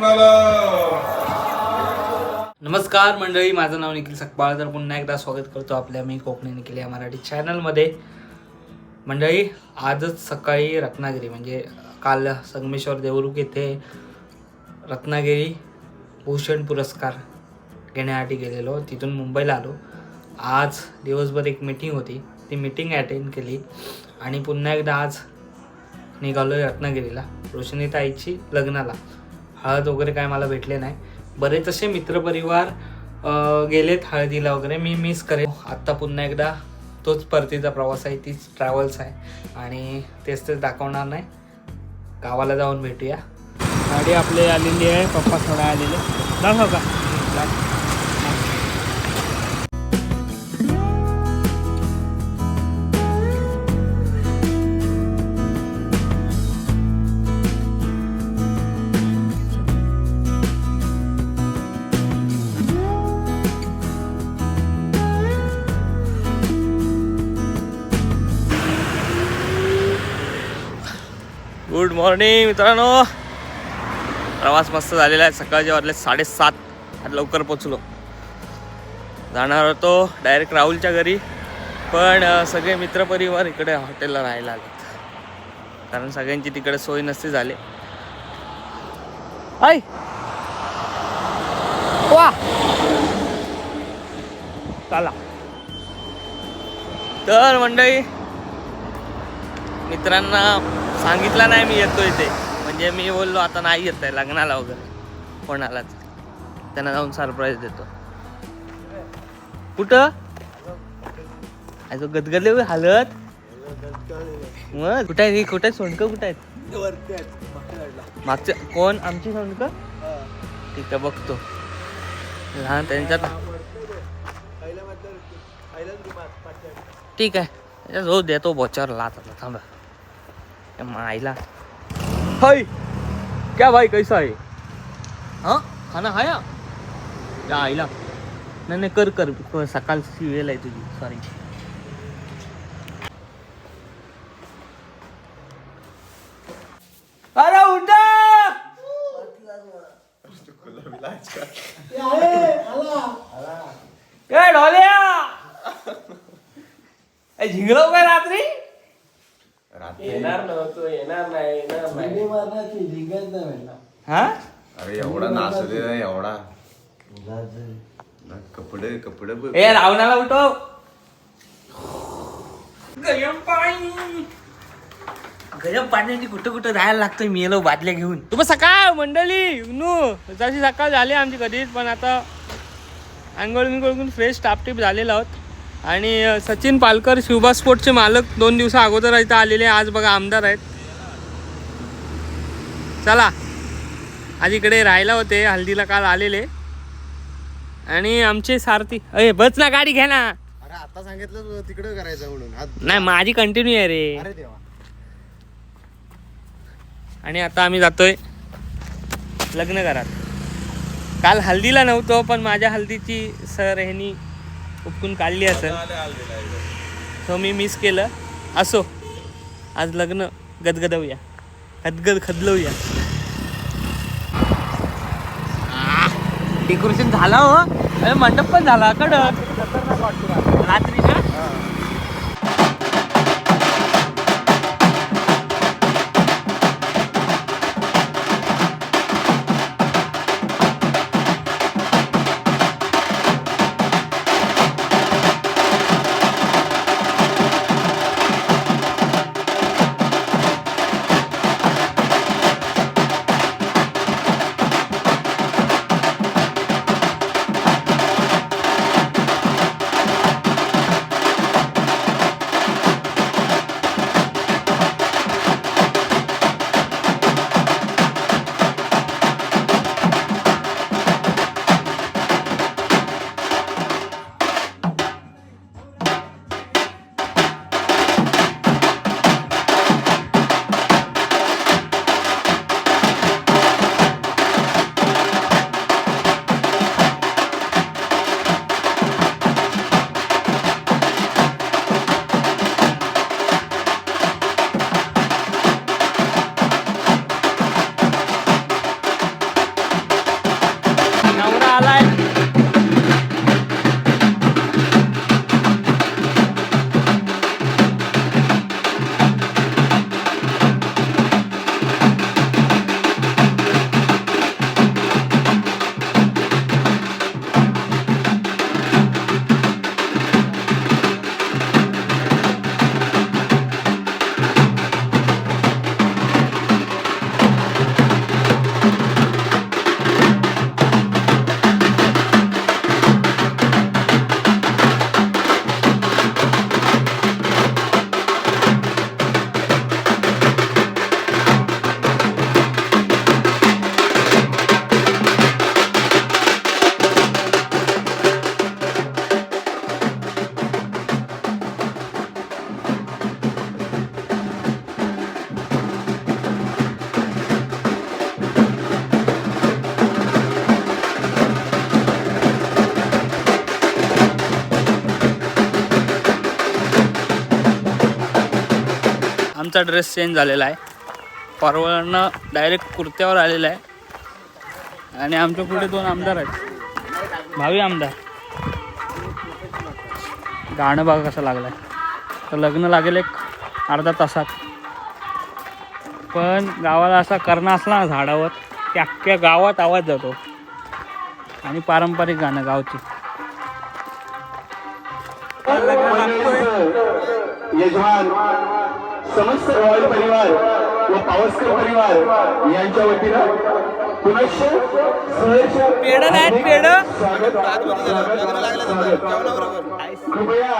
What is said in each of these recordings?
लग्नाला. नमस्कार मंडळी, माझं नाव निखिल सकपाळ. तर पुन्हा एकदा स्वागत करतो आपल्या मी कोकणी निखिल या मराठी चॅनलमध्ये. मंडळी, आजच सकाळी रत्नागिरी म्हणजे काल संगमेश्वर देवरुख येथे रत्नागिरी भूषण पुरस्कार घेण्यासाठी गेलेलो. तिथून मुंबईला आलो. आज दिवसभर एक मीटिंग होती, ती मीटिंग अटेंड केली आणि पुन्हा एकदा आज निघालो रत्नागिरीला रोशनीताईची लग्नाला. हळद वगैरे काय मला भेटले नाही. बरेच असे मित्रपरिवार गेलेत हळदीला वगैरे. मी मिस करेन. आत्ता पुन्हा एकदा तोच परतीचा प्रवास आहे, तीच ट्रॅव्हल्स आहे आणि तेच दाखवणार नाही. गावाला जाऊन भेटूया. गाडी आपली आलेली आहे, पप्पा थोडा आलेले. दाखव का? गुड मॉर्निंग मित्रांनो. प्रवास मस्त झालेला आहे. सकाळचे वाजले 7:30. आज लवकर पोचलो. जाणार होतो डायरेक्ट राहुलच्या घरी, पण सगळे मित्रपरिवार इकडे हॉटेलला राहायला आलेत, कारण सगळ्यांची तिकडे सोय नसते झाली. ऐ वा चला. तर मंडळी, मित्रांना सांगितलं नाही मी येतोय ते, म्हणजे मी बोललो आता नाही येत आहे लग्नाला वगैरे कोणालाच. त्यांना जाऊन सरप्राईज देतो. कुठं गदगदले हालत मग कुठं आहे? कुठं आहे सोंडकं? कुठं आहेत मागच्या? कोण? आमची सोंडकं? ठीक आहे, बघतो. लहान त्यांच्यात ठीक आहे, जो देतो बोचावर लात. आता थांबा. आईला हाय क्या भाई, कैसा है? हाँ खाना खाया? या आईला नाही नाही, कर कर, सकाळची वेळ आहे तुझी. सॉरी. अरे उठा. ए ढोल्या, झिंगलो काय रात्री? येणार नव्हतो, येणार नाही. हा अरे एवढा नाचले नाही, एवढा कपडे बघ. ए रावणाला उठव. गरम पाण्याची कुठं कुठं जायला लागतोय. मी येलो बादल्या घेऊन. तुम्ही सकाळ मंडळी जशी सकाळ झाली आमची कधीच, पण आता आंघोळ बिंघोळ फ्रेश टापटीप झालेलो आहोत. आणि सचिन पालकर शिवबा स्पोर्टचे मालक 2 दिवसा अगोदर इथं आलेले. आज बघा आमदार आहेत. चला, आज इकडे राहायला होते, हल्दीला काल आलेले. आणि आमचे सारथी, अरे बस ना, गाडी घ्या ना. अरे आता सांगितलं तिकडे करायचं म्हणून. नाही, माझी कंटिन्यू आहे रे. अरे देवा. आणि आता आम्ही जातोय लग्न घरात. काल हल्दीला नव्हतो, पण माझ्या हल्दीची सर ह्यांनी उपकून काढली असेल, सो मी मिस केलं. असो, आज लग्न गदगदवूया, खदलवूया. डेकोरेशन झाला हो. अरे मंडप पण झाला कडक रात्री ना. आमचा ड्रेस चेंज झालेला आहे. फॉरवर्डनं डायरेक्ट कुर्त्यावर आलेला आहे आणि आमच्या पुढे 2 आमदार आहेत, भावी आमदार. गाणं बघा कसं लागलं आहे. तर लग्न लागेल एक अर्धा तासात, पण गावाला असा करणं असला ना झाडावर की अख्ख्या गावात आवाज जातो. आणि पारंपरिक गाणं गावची. यजमान समस्त रॉयल परिवार व पावसकर परिवार यांच्या वतीनं पुनश्च पेढं नाही पेढं. कृपया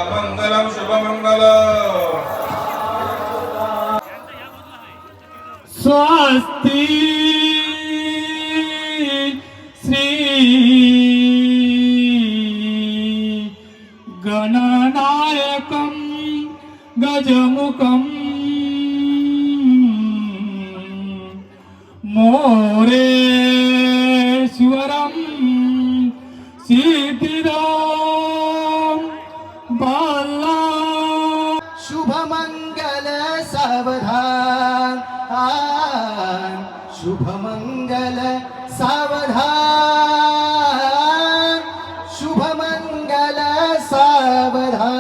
मंगलम शुभमंगल. स्वस्ति श्री गणनायकं गजमुखं मोरेश्वरं सिद्धिदां बाला शुभमंगल सावधान शुभमंगल सावधान शुभमंगल सावधान.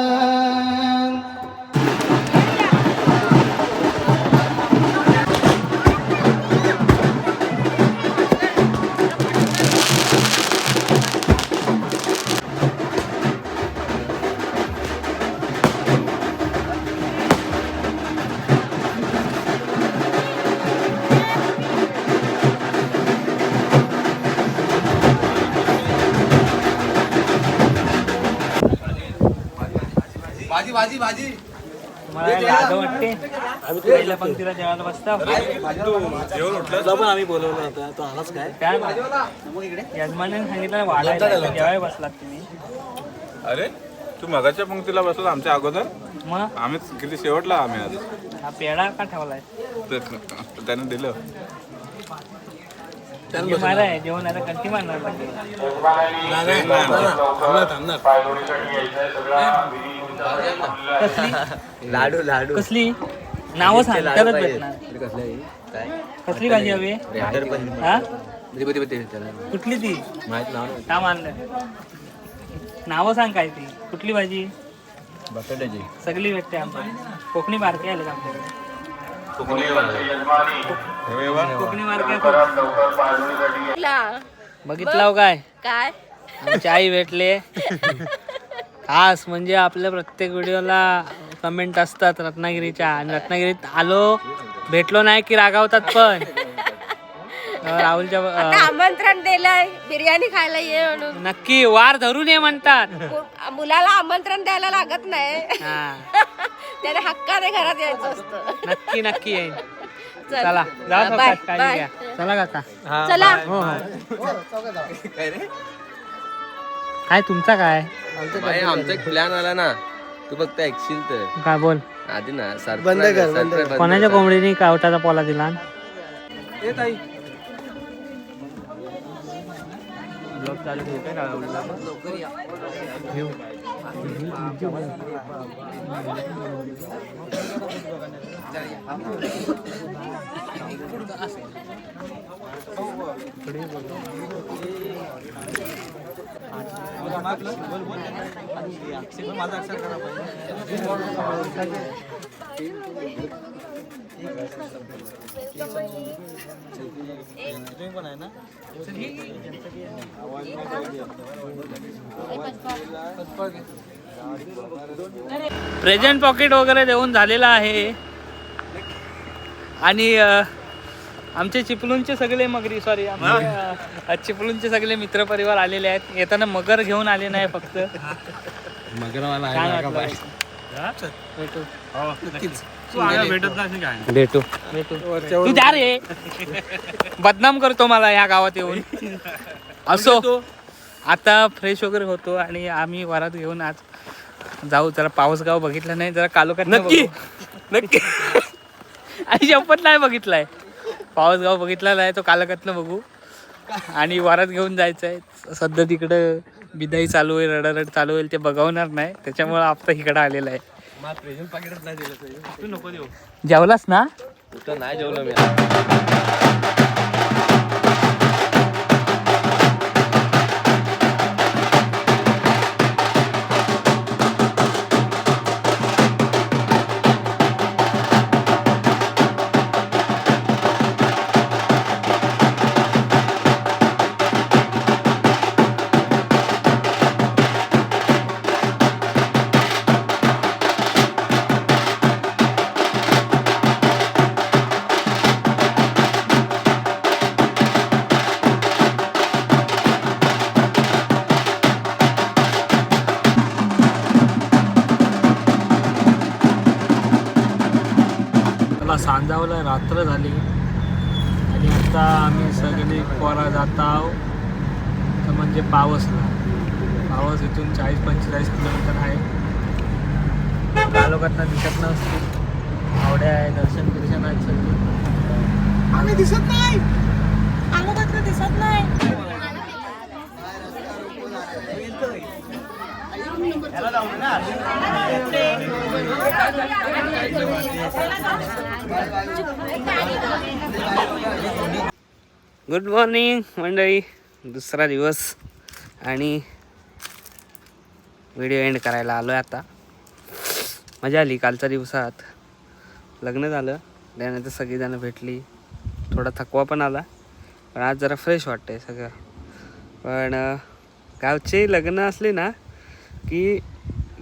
भाजी भाजी भाजी. मला लाज वाटते. पहिल्या पंक्तीला जेवायला बसता. आम्ही बोलवलं होतं तो आलाच काय काय यजमानाने सांगितलं वाढायला जेवायला बसलात तुम्ही. अरे तू मगाच्या पंक्तीला बसला आमच्या अगोदर. मग आम्ही किती शेवटला आम्ही आज हा पेढा का ठेवलाय? त्याने दिलं. मारा आहे जेवण आता कंटी मारणार. लाडू लाडू कसली नावं सांग तरच भेटणार. कसली भाजी हवी? हा कुठली ती का मानलं? नावं सांग काय ती कुठली भाजी? बटाट्याची सगळी भेटते आमच्या कोकणी मार्के आले आमच्याकडे. कोकणी मार्के बघितलं काय काय आमची आई भेटले. खास म्हणजे आपल्या प्रत्येक व्हिडिओला कमेंट असतात रत्नागिरीच्या. आणि रत्नागिरीत आलो भेटलो नाही की रागावतात. पण राहुलच्या आमंत्रण दिलंय बिर्याणी खायला ये म्हणून. नक्की वार धरून ये म्हणतात. मुलाला आमंत्रण द्यायला लागत नाही. हा त्याने हक्काने घरात यायचं असतं. नक्की नक्की येईन. चल. चला जाऊ बाय, शकतात काळजी बाय. घ्या. चला काका. चला हो हो. काय तुमचा काय आमचा एक प्लॅन आला ना, तू फक्त ऐकशील तर. काय बोल. आधी ना बंद कर, बंद कर. कोणाच्या कोंबडीने कावटाचा पोला दिला? ब्लॉग चालू ठेवू काय राहुलला? प्रेझेंट पॉकेट वगैरे देऊन झालेला आहे. आणि आमचे चिपळूणचे सगळे मगरी चिपळूणचे सगळे मित्रपरिवार आलेले आहेत. येताना मगर घेऊन आले नाही फक्त. भेटू. तू. तू जा रे बदनाम करतो मला या गावात येऊन. असो आता फ्रेश वगैरे होतो आणि आम्ही वरात घेऊन आज जाऊ. जरा पावसगाव बघितला नाही, जरा कालोखात नक्की नक्की आणि शपथ नाही बघितलाय. पावसगाव बघितला नाही, तो कालोखातनं बघू आणि वरात घेऊन जायचं आहे. सध्या तिकडं बिदाई चालू होईल, रडारड चालू होईल, ते बघवणार नाही, त्याच्यामुळे आता इकडं आलेला आहे. तू नको देऊ. जेवलास ना? कुठं नाही जेवलो मी. सांजावला रात्र झाली आणि आता आम्ही सगळे पोरा जात आहोत तर म्हणजे पावसला. पावस इथून 40-45 किलोमीटर आहे. तालुक्यातनं दिसत नसते, आवड्या आहे, दर्शन बिर्शन आहेत सगळे. आम्ही दिसत नाही. दिसत नाही. गुड मॉर्निंग मंडळी. दुसरा दिवस आणि व्हिडिओ एंड करायला आलो आहे आता. मजा आली कालच्या दिवसात. लग्न झालं, त्यानंतर सगळीजणं भेटली, थोडा थकवा पण आला, पण आज जरा फ्रेश वाटतंय सगळं. पण गावचे लग्न असले ना की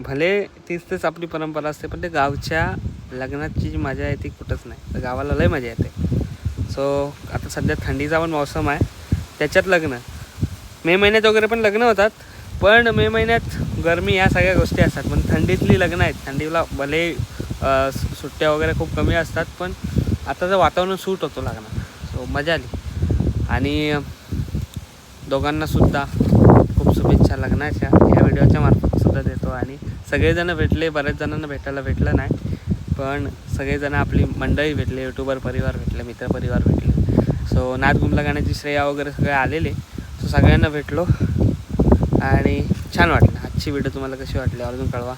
भले तीच आपली परंपरा असते, पण ते गावच्या लग्नाची जी मजा आहे ती कुठंच नाही. तर गावाला लय मजा येते. सो आता सध्या थंडीचा पण मौसम आहे, त्याच्यात लग्न. मे महिन्यात वगैरे पण लग्न होतात, पण मे महिन्यात गरमी या सगळ्या गोष्टी असतात. पण थंडीतली लग्न आहेत, थंडीला भले सुट्ट्या वगैरे खूप कमी असतात, पण आताचं वातावरण सूट होतो लग्नात. सो मजा आली आणि दोघांनासुद्धा खूप शुभेच्छा लग्नाच्या या व्हिडिओच्या मार्फत सुद्धा देतो. आणि सगळेजणं भेटले, बऱ्याच जणांना भेटायला भेटलं नाही, पण सगळेजणं आपली मंडळी भेटले, यूट्यूबर परिवार भेटले, मित्रपरिवार भेटले. सो नाद गुमला गाण्याची श्रेया वगैरे सगळे आलेले. सो सगळ्यांना भेटलो आणि छान वाटलं. आजची व्हिडिओ तुम्हाला कशी वाटली अजून कळवा.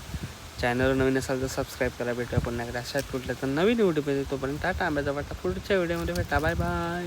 चॅनलवर नवीन असाल तर सबस्क्राईब करा. भेटूया पुन्हा एकदा अशाच कुठल्या तर नवीन व्हिडिओ पाहिजे. तोपर्यंत टाटा, आंब्याचा वाटा. पुढच्या व्हिडिओमध्ये भेटा. Bye bye.